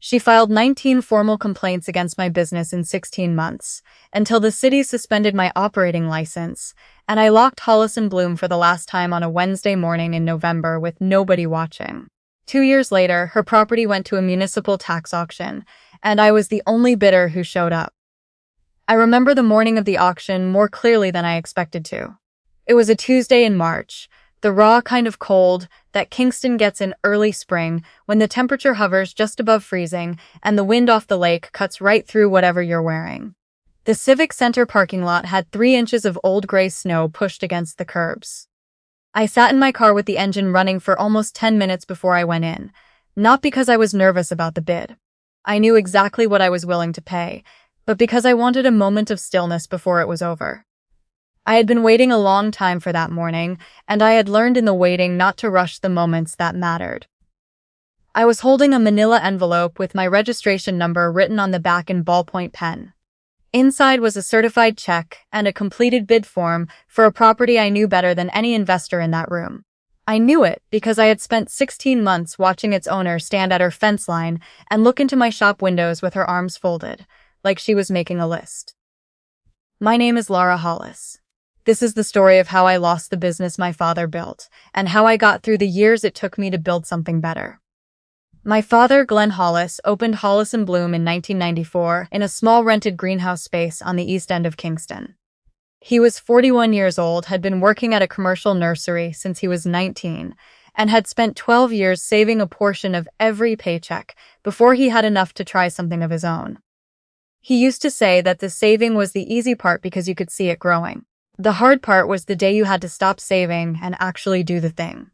She filed 19 formal complaints against my business in 16 months, until the city suspended my operating license, and I locked Hollis and Bloom for the last time on a Wednesday morning in November with nobody watching. 2 years later, her property went to a municipal tax auction, and I was the only bidder who showed up. I remember the morning of the auction more clearly than I expected to. It was a Tuesday in March, the raw kind of cold that Kingston gets in early spring when the temperature hovers just above freezing and the wind off the lake cuts right through whatever you're wearing. The Civic Center parking lot had 3 inches of old gray snow pushed against the curbs. I sat in my car with the engine running for almost 10 minutes before I went in, not because I was nervous about the bid. I knew exactly what I was willing to pay, but because I wanted a moment of stillness before it was over. I had been waiting a long time for that morning, and I had learned in the waiting not to rush the moments that mattered. I was holding a manila envelope with my registration number written on the back in ballpoint pen. Inside was a certified check and a completed bid form for a property I knew better than any investor in that room. I knew it because I had spent 16 months watching its owner stand at her fence line and look into my shop windows with her arms folded, like she was making a list. My name is Lara Hollis. This is the story of how I lost the business my father built, and how I got through the years it took me to build something better. My father, Glenn Hollis, opened Hollis & Bloom in 1994 in a small rented greenhouse space on the east end of Kingston. He was 41 years old, had been working at a commercial nursery since he was 19, and had spent 12 years saving a portion of every paycheck before he had enough to try something of his own. He used to say that the saving was the easy part because you could see it growing. The hard part was the day you had to stop saving and actually do the thing.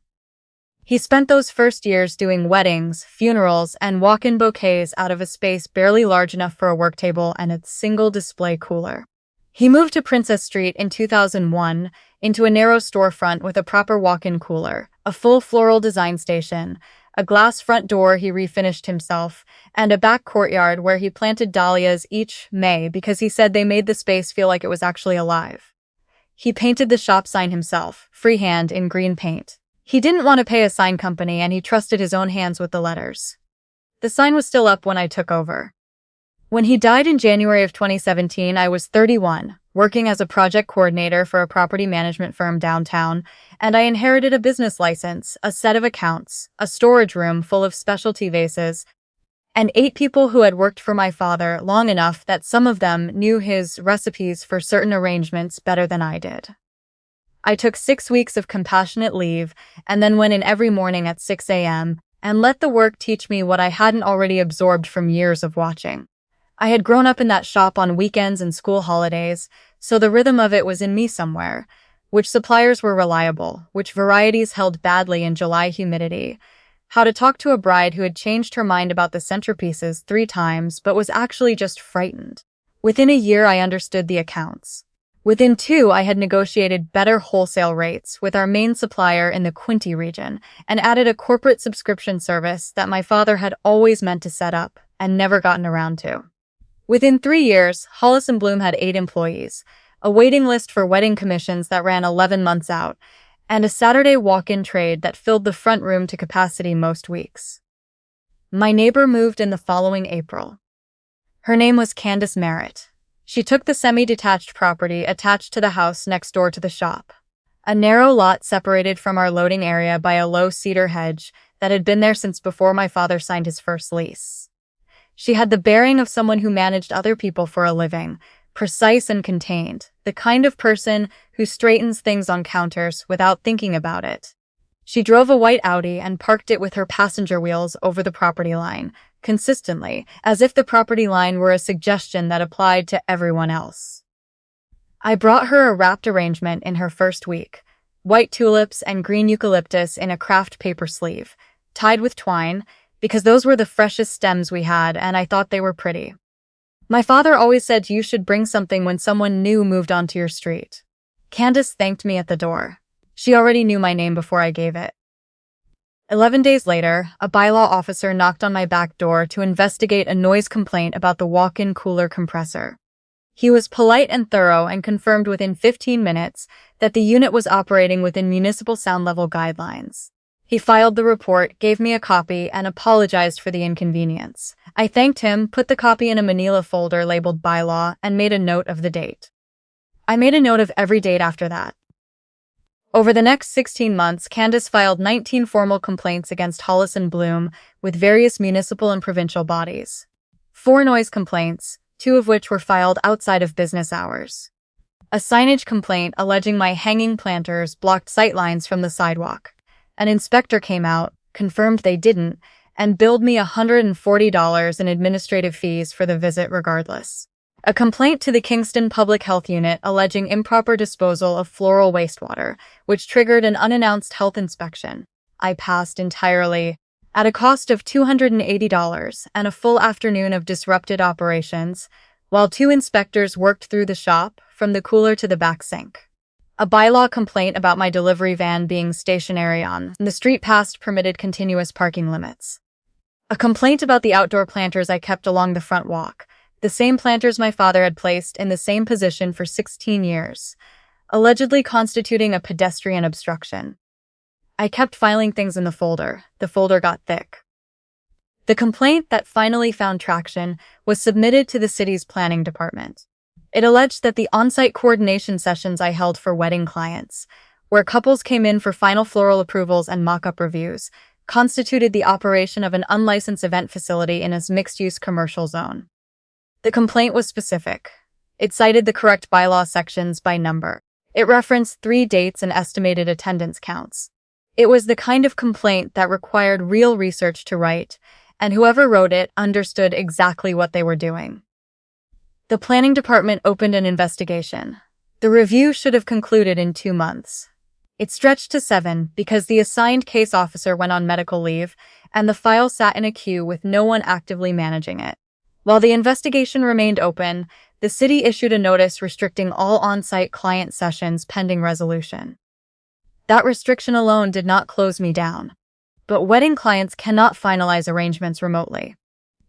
He spent those first years doing weddings, funerals, and walk-in bouquets out of a space barely large enough for a work table and a single display cooler. He moved to Princess Street in 2001 into a narrow storefront with a proper walk-in cooler, a full floral design station, a glass front door he refinished himself, and a back courtyard where he planted dahlias each May because he said they made the space feel like it was actually alive. He painted the shop sign himself, freehand in green paint. He didn't want to pay a sign company and he trusted his own hands with the letters. The sign was still up when I took over. When he died in January of 2017, I was 31, working as a project coordinator for a property management firm downtown, and I inherited a business license, a set of accounts, a storage room full of specialty vases, and 8 people who had worked for my father long enough that some of them knew his recipes for certain arrangements better than I did. I took 6 weeks of compassionate leave and then went in every morning at 6 a.m. and let the work teach me what I hadn't already absorbed from years of watching. I had grown up in that shop on weekends and school holidays, so the rhythm of it was in me somewhere. Which suppliers were reliable, which varieties held badly in July humidity, how to talk to a bride who had changed her mind about the centerpieces 3 times but was actually just frightened. Within a year, I understood the accounts. Within 2, I had negotiated better wholesale rates with our main supplier in the Quinte region and added a corporate subscription service that my father had always meant to set up and never gotten around to. Within 3 years, Hollis & Bloom had 8 employees, a waiting list for wedding commissions that ran 11 months out, and a Saturday walk-in trade that filled the front room to capacity most weeks. My neighbor moved in the following April. Her name was Candace Merritt. She took the semi-detached property attached to the house next door to the shop, a narrow lot separated from our loading area by a low cedar hedge that had been there since before my father signed his first lease. She had the bearing of someone who managed other people for a living, precise and contained, the kind of person who straightens things on counters without thinking about it. She drove a white Audi and parked it with her passenger wheels over the property line, consistently, as if the property line were a suggestion that applied to everyone else. I brought her a wrapped arrangement in her first week, white tulips and green eucalyptus in a craft paper sleeve, tied with twine, because those were the freshest stems we had and I thought they were pretty. My father always said you should bring something when someone new moved onto your street. Candace thanked me at the door. She already knew my name before I gave it. 11 days later, a bylaw officer knocked on my back door to investigate a noise complaint about the walk-in cooler compressor. He was polite and thorough and confirmed within 15 minutes that the unit was operating within municipal sound level guidelines. He filed the report, gave me a copy, and apologized for the inconvenience. I thanked him, put the copy in a manila folder labeled bylaw, and made a note of the date. I made a note of every date after that. Over the next 16 months, Candace filed 19 formal complaints against Hollis and Bloom with various municipal and provincial bodies. 4 noise complaints, 2 of which were filed outside of business hours. A signage complaint alleging my hanging planters blocked sightlines from the sidewalk. An inspector came out, confirmed they didn't, and billed me $140 in administrative fees for the visit regardless. A complaint to the Kingston Public Health Unit alleging improper disposal of floral wastewater, which triggered an unannounced health inspection. I passed entirely, at a cost of $280 and a full afternoon of disrupted operations, while 2 inspectors worked through the shop, from the cooler to the back sink. A bylaw complaint about my delivery van being stationary on the street past permitted continuous parking limits. A complaint about the outdoor planters I kept along the front walk, the same planters my father had placed in the same position for 16 years, allegedly constituting a pedestrian obstruction. I kept filing things in the folder. The folder got thick. The complaint that finally found traction was submitted to the city's planning department. It alleged that the on-site coordination sessions I held for wedding clients, where couples came in for final floral approvals and mock-up reviews, constituted the operation of an unlicensed event facility in a mixed-use commercial zone. The complaint was specific. It cited the correct bylaw sections by number. It referenced 3 dates and estimated attendance counts. It was the kind of complaint that required real research to write, and whoever wrote it understood exactly what they were doing. The planning department opened an investigation. The review should have concluded in 2 months. It stretched to 7 because the assigned case officer went on medical leave, and the file sat in a queue with no one actively managing it. While the investigation remained open, the city issued a notice restricting all on-site client sessions pending resolution. That restriction alone did not close me down. But wedding clients cannot finalize arrangements remotely.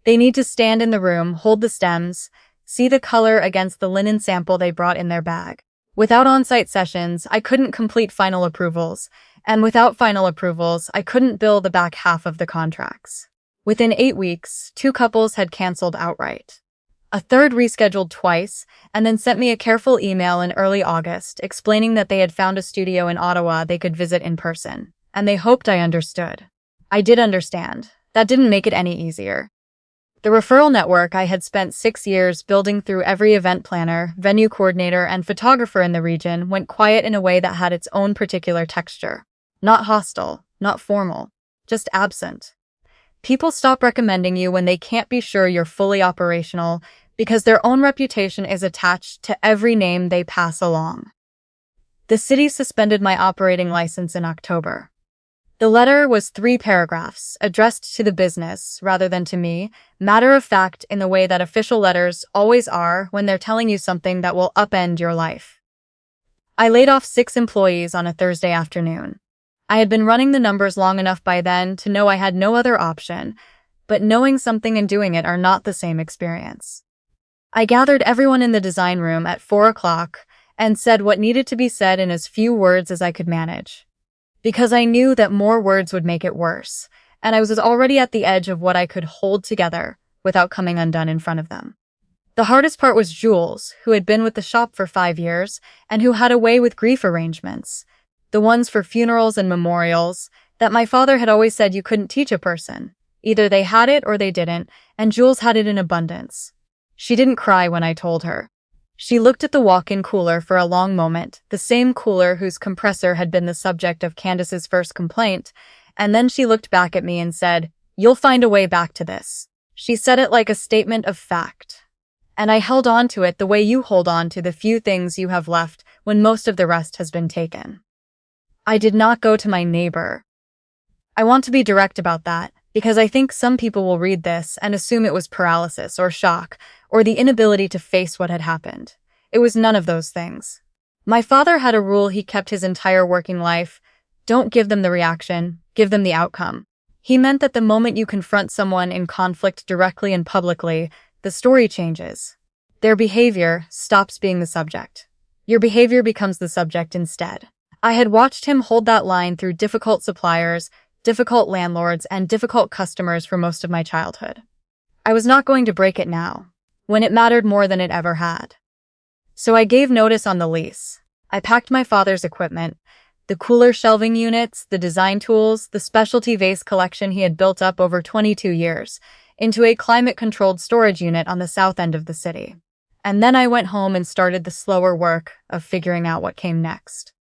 They need to stand in the room, hold the stems, see the color against the linen sample they brought in their bag. Without on-site sessions, I couldn't complete final approvals, and without final approvals, I couldn't bill the back half of the contracts. Within 8 weeks, 2 couples had canceled outright. A third rescheduled twice, and then sent me a careful email in early August explaining that they had found a studio in Ottawa they could visit in person, and they hoped I understood. I did understand. That didn't make it any easier. The referral network I had spent 6 years building through every event planner, venue coordinator, and photographer in the region went quiet in a way that had its own particular texture. Not hostile, not formal, just absent. People stop recommending you when they can't be sure you're fully operational because their own reputation is attached to every name they pass along. The city suspended my operating license in October. The letter was 3 paragraphs, addressed to the business rather than to me, matter of fact in the way that official letters always are when they're telling you something that will upend your life. I laid off 6 employees on a Thursday afternoon. I had been running the numbers long enough by then to know I had no other option, but knowing something and doing it are not the same experience. I gathered everyone in the design room at 4 o'clock and said what needed to be said in as few words as I could manage. Because I knew that more words would make it worse, and I was already at the edge of what I could hold together without coming undone in front of them. The hardest part was Jules, who had been with the shop for 5 years and who had a way with grief arrangements, the ones for funerals and memorials, that my father had always said you couldn't teach a person. Either they had it or they didn't, and Jules had it in abundance. She didn't cry when I told her. She looked at the walk-in cooler for a long moment, the same cooler whose compressor had been the subject of Candace's first complaint, and then she looked back at me and said, "You'll find a way back to this." She said it like a statement of fact. And I held on to it the way you hold on to the few things you have left when most of the rest has been taken. I did not go to my neighbor. I want to be direct about that, because I think some people will read this and assume it was paralysis or shock, or the inability to face what had happened. It was none of those things. My father had a rule he kept his entire working life: don't give them the reaction, give them the outcome. He meant that the moment you confront someone in conflict directly and publicly, the story changes. Their behavior stops being the subject. Your behavior becomes the subject instead. I had watched him hold that line through difficult suppliers, difficult landlords, and difficult customers for most of my childhood. I was not going to break it now, when it mattered more than it ever had. So I gave notice on the lease. I packed my father's equipment, the cooler shelving units, the design tools, the specialty vase collection he had built up over 22 years, into a climate-controlled storage unit on the south end of the city. And then I went home and started the slower work of figuring out what came next.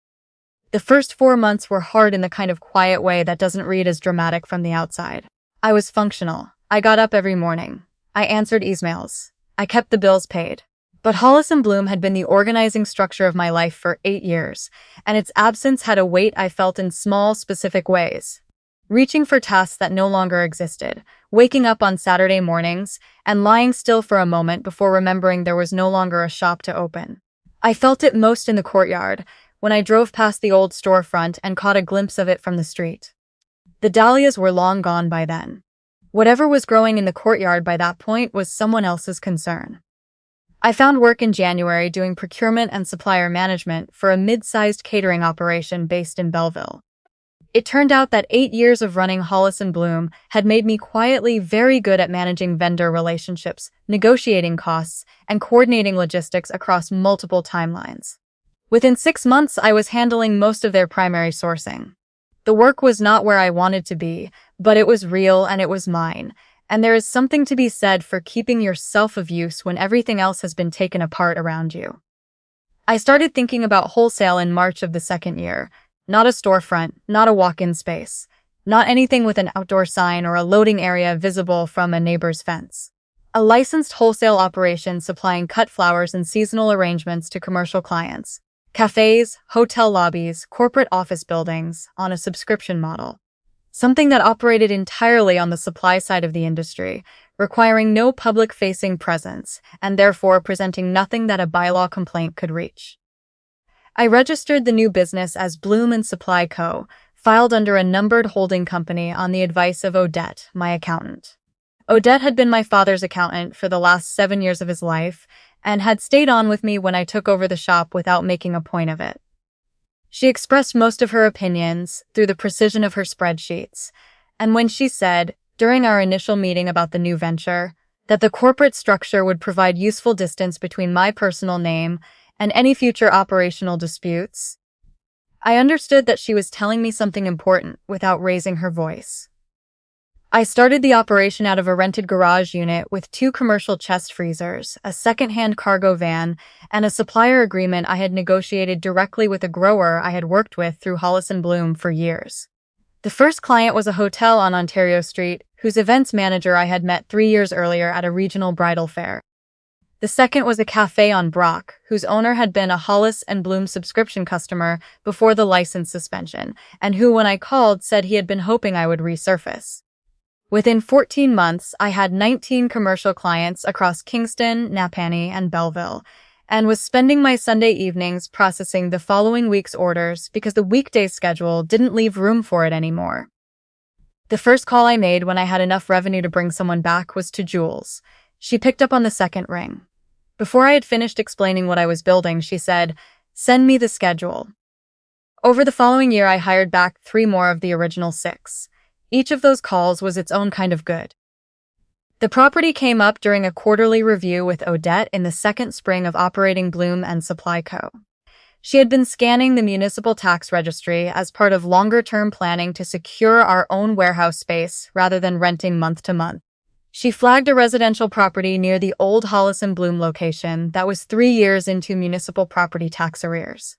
The first 4 months were hard in the kind of quiet way that doesn't read as dramatic from the outside. I was functional. I got up every morning. I answered emails. I kept the bills paid. But Hollis & Bloom had been the organizing structure of my life for 8 years, and its absence had a weight I felt in small, specific ways. Reaching for tasks that no longer existed, waking up on Saturday mornings, and lying still for a moment before remembering there was no longer a shop to open. I felt it most in the courtyard, when I drove past the old storefront and caught a glimpse of it from the street. The dahlias were long gone by then. Whatever was growing in the courtyard by that point was someone else's concern. I found work in January doing procurement and supplier management for a mid-sized catering operation based in Belleville. It turned out that 8 years of running Hollis & Bloom had made me quietly very good at managing vendor relationships, negotiating costs, and coordinating logistics across multiple timelines. Within 6 months, I was handling most of their primary sourcing. The work was not where I wanted to be, but it was real and it was mine. And there is something to be said for keeping yourself of use when everything else has been taken apart around you. I started thinking about wholesale in March of the second year. Not a storefront, not a walk-in space, not anything with an outdoor sign or a loading area visible from a neighbor's fence. A licensed wholesale operation supplying cut flowers and seasonal arrangements to commercial clients, cafes, hotel lobbies, corporate office buildings, on a subscription model. Something that operated entirely on the supply side of the industry, requiring no public-facing presence, and therefore presenting nothing that a bylaw complaint could reach. I registered the new business as Bloom & Supply Co., filed under a numbered holding company on the advice of Odette, my accountant. Odette had been my father's accountant for the last 7 years of his life, and had stayed on with me when I took over the shop without making a point of it. She expressed most of her opinions through the precision of her spreadsheets, and when she said, during our initial meeting about the new venture, that the corporate structure would provide useful distance between my personal name and any future operational disputes, I understood that she was telling me something important without raising her voice. I started the operation out of a rented garage unit with 2 commercial chest freezers, a second-hand cargo van, and a supplier agreement I had negotiated directly with a grower I had worked with through Hollis & Bloom for years. The first client was a hotel on Ontario Street, whose events manager I had met 3 years earlier at a regional bridal fair. The second was a cafe on Brock, whose owner had been a Hollis & Bloom subscription customer before the license suspension, and who, when I called, said he had been hoping I would resurface. Within 14 months, I had 19 commercial clients across Kingston, Napanee, and Belleville, and was spending my Sunday evenings processing the following week's orders because the weekday schedule didn't leave room for it anymore. The first call I made when I had enough revenue to bring someone back was to Jules. She picked up on the second ring. Before I had finished explaining what I was building, she said, "Send me the schedule." Over the following year, I hired back 3 more of the original 6. Each of those calls was its own kind of good. The property came up during a quarterly review with Odette in the second spring of operating Bloom & Supply Co. She had been scanning the municipal tax registry as part of longer-term planning to secure our own warehouse space rather than renting month to month. She flagged a residential property near the old Hollis & Bloom location that was 3 years into municipal property tax arrears.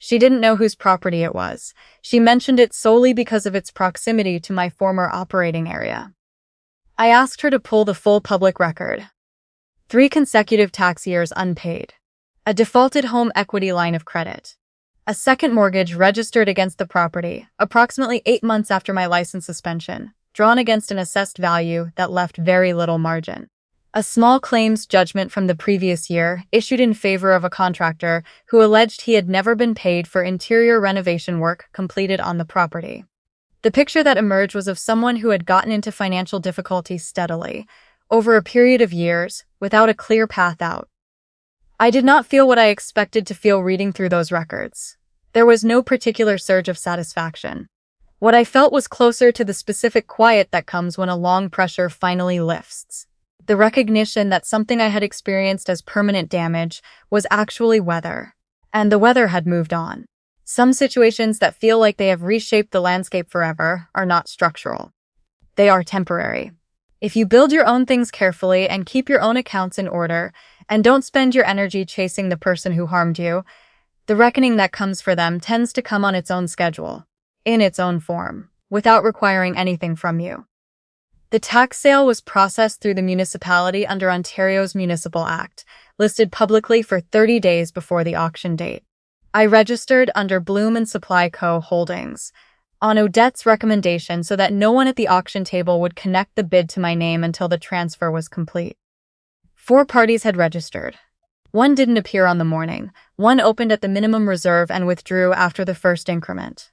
She didn't know whose property it was. She mentioned it solely because of its proximity to my former operating area. I asked her to pull the full public record. 3 consecutive tax years unpaid. A defaulted home equity line of credit. A second mortgage registered against the property, approximately 8 months after my license suspension, drawn against an assessed value that left very little margin. A small claims judgment from the previous year, issued in favor of a contractor who alleged he had never been paid for interior renovation work completed on the property. The picture that emerged was of someone who had gotten into financial difficulty steadily, over a period of years, without a clear path out. I did not feel what I expected to feel reading through those records. There was no particular surge of satisfaction. What I felt was closer to the specific quiet that comes when a long pressure finally lifts. The recognition that something I had experienced as permanent damage was actually weather. And the weather had moved on. Some situations that feel like they have reshaped the landscape forever are not structural. They are temporary. If you build your own things carefully and keep your own accounts in order, and don't spend your energy chasing the person who harmed you, the reckoning that comes for them tends to come on its own schedule, in its own form, without requiring anything from you. The tax sale was processed through the municipality under Ontario's Municipal Act, listed publicly for 30 days before the auction date. I registered under Bloom and Supply Co. Holdings, on Odette's recommendation so that no one at the auction table would connect the bid to my name until the transfer was complete. 4 parties had registered. 1 didn't appear on the morning, 1 opened at the minimum reserve and withdrew after the first increment.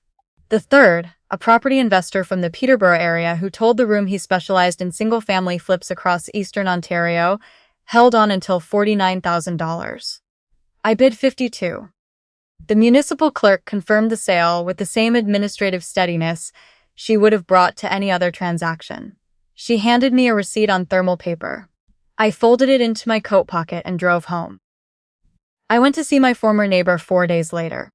The third, a property investor from the Peterborough area who told the room he specialized in single-family flips across eastern Ontario, held on until $49,000. I bid $52,000. The municipal clerk confirmed the sale with the same administrative steadiness she would have brought to any other transaction. She handed me a receipt on thermal paper. I folded it into my coat pocket and drove home. I went to see my former neighbor 4 days later.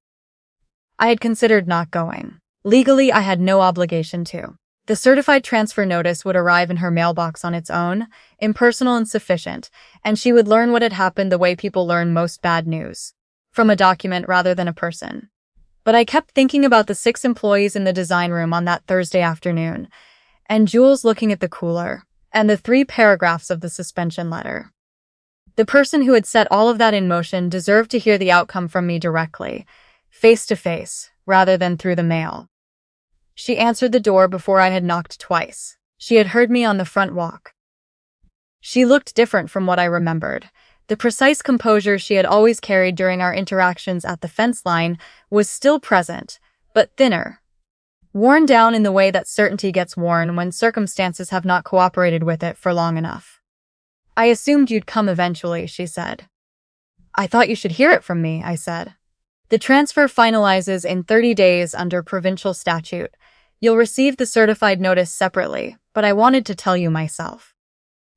I had considered not going. Legally, I had no obligation to. The certified transfer notice would arrive in her mailbox on its own, impersonal and sufficient, and she would learn what had happened the way people learn most bad news. From a document rather than a person. But I kept thinking about the 6 employees in the design room on that Thursday afternoon, and Jules looking at the cooler, and the 3 paragraphs of the suspension letter. The person who had set all of that in motion deserved to hear the outcome from me directly, face to face, rather than through the mail. She answered the door before I had knocked twice. She had heard me on the front walk. She looked different from what I remembered. The precise composure she had always carried during our interactions at the fence line was still present, but thinner. Worn down in the way that certainty gets worn when circumstances have not cooperated with it for long enough. I assumed you'd come eventually, she said. I thought you should hear it from me, I said. The transfer finalizes in 30 days under provincial statute. You'll receive the certified notice separately, but I wanted to tell you myself.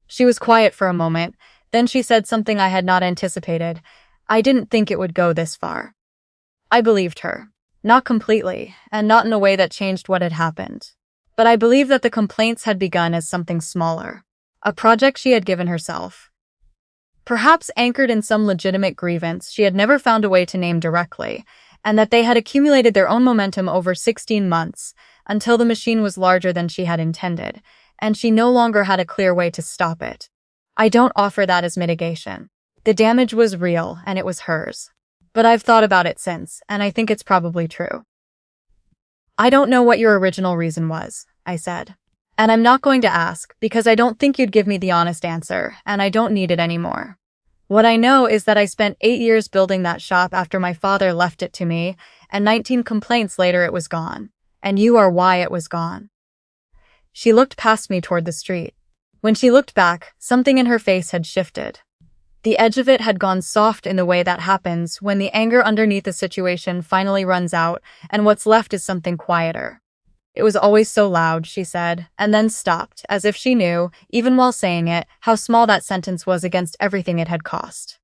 She was quiet for a moment. Then she said something I had not anticipated. I didn't think it would go this far. I believed her. Not completely, and not in a way that changed what had happened. But I believed that the complaints had begun as something smaller. A project she had given herself. Perhaps anchored in some legitimate grievance she had never found a way to name directly, and that they had accumulated their own momentum over 16 months, until the machine was larger than she had intended, and she no longer had a clear way to stop it. I don't offer that as mitigation. The damage was real, and it was hers. But I've thought about it since, and I think it's probably true. I don't know what your original reason was, I said. And I'm not going to ask, because I don't think you'd give me the honest answer, and I don't need it anymore. What I know is that I spent 8 years building that shop after my father left it to me, and 19 complaints later it was gone. And you are why it was gone. She looked past me toward the street. When she looked back, something in her face had shifted. The edge of it had gone soft in the way that happens when the anger underneath a situation finally runs out, and what's left is something quieter. It was always so loud, she said, and then stopped, as if she knew, even while saying it, how small that sentence was against everything it had cost.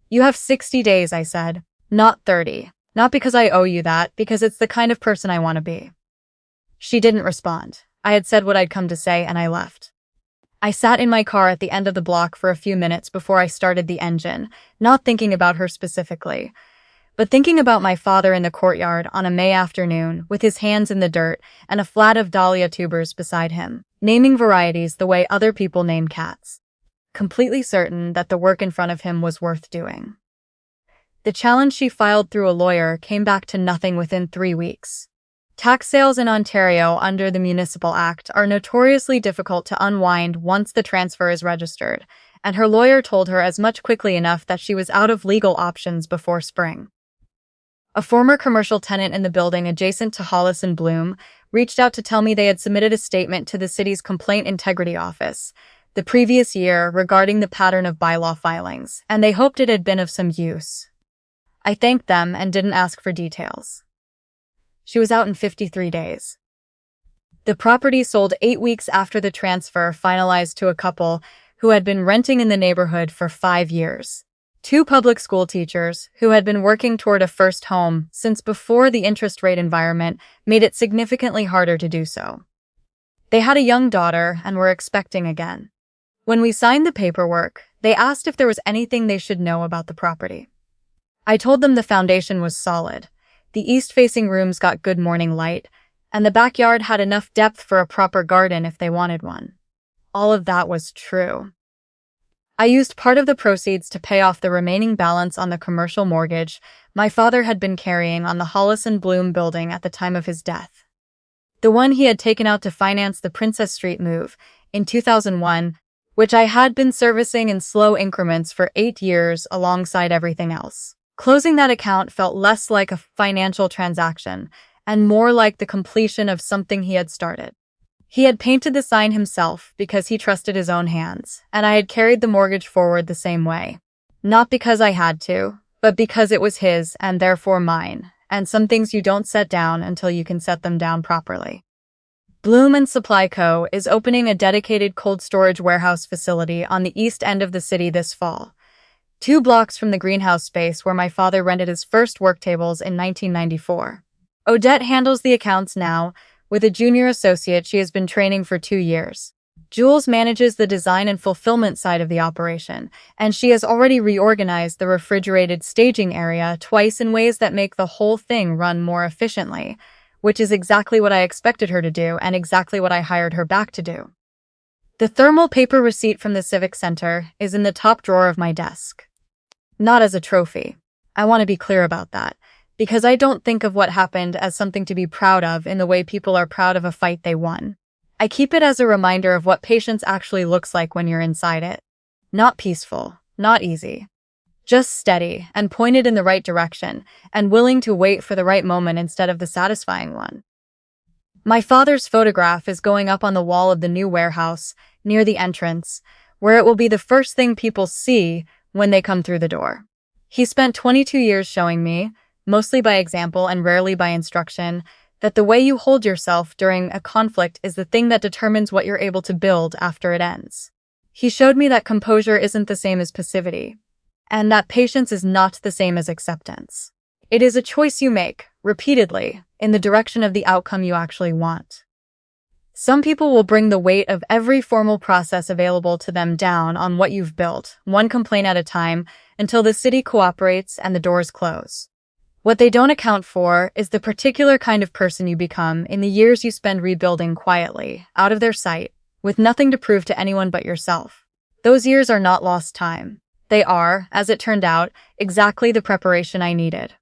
You have 60 days, I said, not 30. Not because I owe you that, because it's the kind of person I want to be. She didn't respond. I had said what I'd come to say, and I left. I sat in my car at the end of the block for a few minutes before I started the engine, not thinking about her specifically, but thinking about my father in the courtyard on a May afternoon, with his hands in the dirt and a flat of dahlia tubers beside him, naming varieties the way other people name cats, completely certain that the work in front of him was worth doing. The challenge she filed through a lawyer came back to nothing within 3 weeks. Tax sales in Ontario under the Municipal Act are notoriously difficult to unwind once the transfer is registered, and her lawyer told her as much quickly enough that she was out of legal options before spring. A former commercial tenant in the building adjacent to Hollis and Bloom reached out to tell me they had submitted a statement to the city's Complaint Integrity Office the previous year regarding the pattern of bylaw filings, and they hoped it had been of some use. I thanked them and didn't ask for details. She was out in 53 days. The property sold 8 weeks after the transfer finalized to a couple who had been renting in the neighborhood for 5 years. Two public school teachers who had been working toward a first home since before the interest rate environment made it significantly harder to do so. They had a young daughter and were expecting again. When we signed the paperwork, they asked if there was anything they should know about the property. I told them the foundation was solid. The east-facing rooms got good morning light, and the backyard had enough depth for a proper garden if they wanted one. All of that was true. I used part of the proceeds to pay off the remaining balance on the commercial mortgage my father had been carrying on the Hollis and Bloom building at the time of his death. The one he had taken out to finance the Princess Street move in 2001, which I had been servicing in slow increments for 8 years alongside everything else. Closing that account felt less like a financial transaction and more like the completion of something he had started. He had painted the sign himself because he trusted his own hands, and I had carried the mortgage forward the same way. Not because I had to, but because it was his and therefore mine, and some things you don't set down until you can set them down properly. Bloom and Supply Co. is opening a dedicated cold storage warehouse facility on the east end of the city this fall, 2 blocks from the greenhouse space where my father rented his first work tables in 1994. Odette handles the accounts now, with a junior associate she has been training for 2 years. Jules manages the design and fulfillment side of the operation, and she has already reorganized the refrigerated staging area twice in ways that make the whole thing run more efficiently, which is exactly what I expected her to do and exactly what I hired her back to do. The thermal paper receipt from the Civic Center is in the top drawer of my desk. Not as a trophy. I want to be clear about that, because I don't think of what happened as something to be proud of in the way people are proud of a fight they won. I keep it as a reminder of what patience actually looks like when you're inside it. Not peaceful, not easy. Just steady and pointed in the right direction and willing to wait for the right moment instead of the satisfying one. My father's photograph is going up on the wall of the new warehouse near the entrance, where it will be the first thing people see when they come through the door. He spent 22 years showing me, mostly by example and rarely by instruction, that the way you hold yourself during a conflict is the thing that determines what you're able to build after it ends. He showed me that composure isn't the same as passivity, and that patience is not the same as acceptance. It is a choice you make, repeatedly, in the direction of the outcome you actually want. Some people will bring the weight of every formal process available to them down on what you've built, one complaint at a time, until the city cooperates and the doors close. What they don't account for is the particular kind of person you become in the years you spend rebuilding quietly, out of their sight, with nothing to prove to anyone but yourself. Those years are not lost time. They are, as it turned out, exactly the preparation I needed.